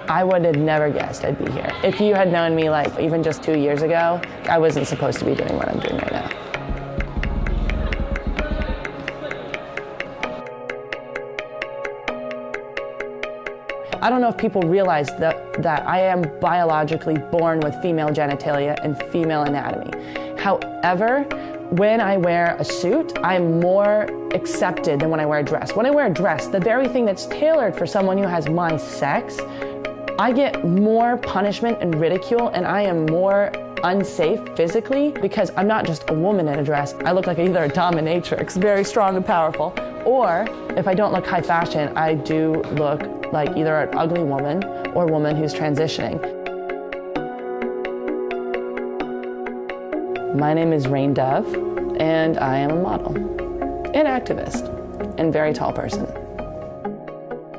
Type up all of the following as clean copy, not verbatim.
I would have never guessed I'd be here. If you had known me like even just 2 years ago, I wasn't supposed to be doing what I'm doing right now. I don't know if people realize that I am biologically born with female genitalia and female anatomy. However, when I wear a suit, I'm more accepted than when I wear a dress. When I wear a dress, the very thing that's tailored for someone who has my sex, I get more punishment and ridicule, and I am more unsafe physically because I'm not just a woman in a dress. I look like either a dominatrix, very strong and powerful, or if I don't look high fashion, I do look like either an ugly woman or a woman who's transitioning. My name is Rain Dove, and I am a model, an activist, and very tall person.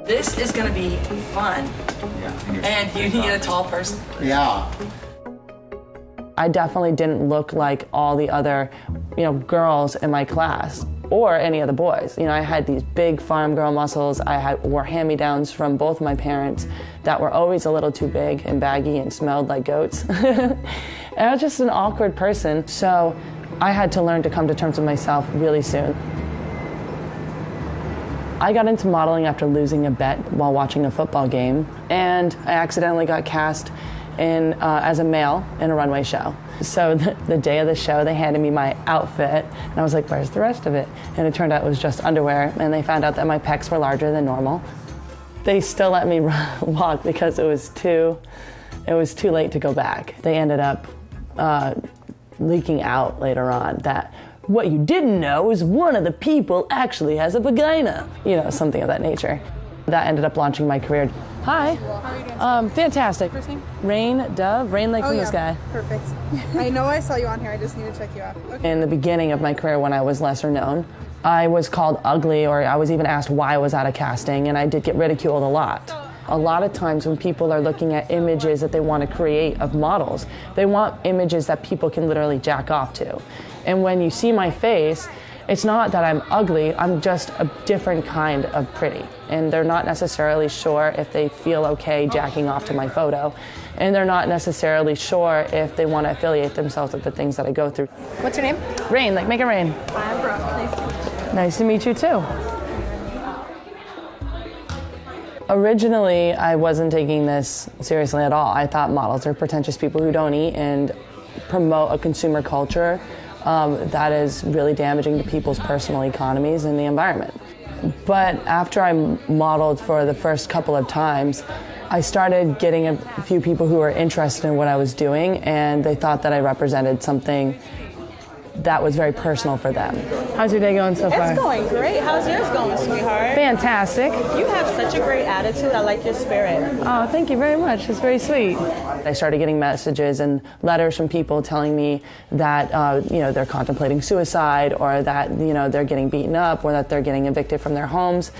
This is gonna be fun. Yeah, and you need a tall person. Yeah. I definitely didn't look like all the other, girls in my class or any of the boys. I had these big farm girl muscles. I wore hand-me-downs from both my parents that were always a little too big and baggy and smelled like goats. And I was just an awkward person, so I had to learn to come to terms with myself really soon. I got into modeling after losing a bet while watching a football game, and I accidentally got cast as a male in a runway show. So the day of the show, they handed me my outfit, and I was like, where's the rest of it? And it turned out it was just underwear, and they found out that my pecs were larger than normal. They still let me walk because it was too late to go back. They ended up leaking out later on that what you didn't know is one of the people actually has a vagina. Something of that nature. That ended up launching my career. Hi. How are you doing? Fantastic. First name? Rain Dove, Rain like from the sky. Perfect. I know I saw you on here, I just need to check you out. Okay. In the beginning of my career when I was lesser known, I was called ugly, or I was even asked why I was out of casting, and I did get ridiculed a lot. A lot of times when people are looking at images that they want to create of models, they want images that people can literally jack off to. And when you see my face, it's not that I'm ugly, I'm just a different kind of pretty. And they're not necessarily sure if they feel okay jacking off to my photo. And they're not necessarily sure if they want to affiliate themselves with the things that I go through. What's your name? Rain, like make it rain. I'm Brooke. Nice to meet you. Nice to meet you too. Originally, I wasn't taking this seriously at all. I thought models are pretentious people who don't eat and promote a consumer culture that is really damaging to people's personal economies and the environment. But after I modeled for the first couple of times, I started getting a few people who were interested in what I was doing, and they thought that I represented something that was very personal for them. How's your day going so far? It's going great. How's yours going, sweetheart? Fantastic. You have such a great attitude. I like your spirit. Oh, thank you very much. It's very sweet. I started getting messages and letters from people telling me that they're contemplating suicide, or that they're getting beaten up, or that they're getting evicted from their homes.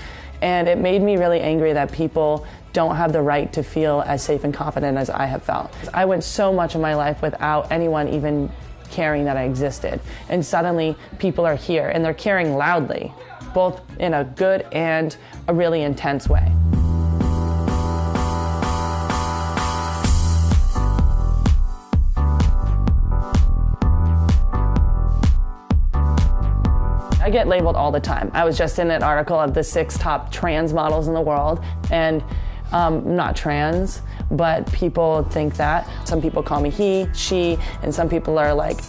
And it made me really angry that people don't have the right to feel as safe and confident as I have felt. I went so much of my life without anyone even caring that I existed. And suddenly people are here, and they're caring loudly, both in a good and a really intense way. I get labeled all the time. I was just in an article of the 6 top trans models in the world, and I'm not trans, but people think that. Some people call me he, she, and some people are like,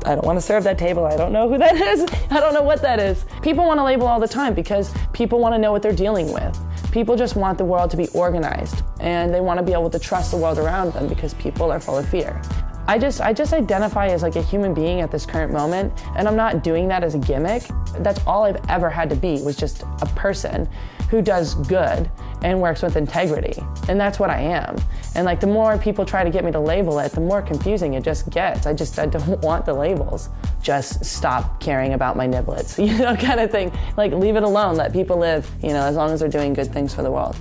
I don't want to serve that table, I don't know who that is, I don't know what that is. People want to label all the time because people want to know what they're dealing with. People just want the world to be organized, and they want to be able to trust the world around them because people are full of fear. I just identify as like a human being at this current moment, and I'm not doing that as a gimmick. That's all I've ever had to be, was just a person who does good and works with integrity. And that's what I am. And like the more people try to get me to label it, the more confusing it just gets. I don't want the labels. Just stop caring about my niblets, kind of thing. Like leave it alone, let people live, as long as they're doing good things for the world.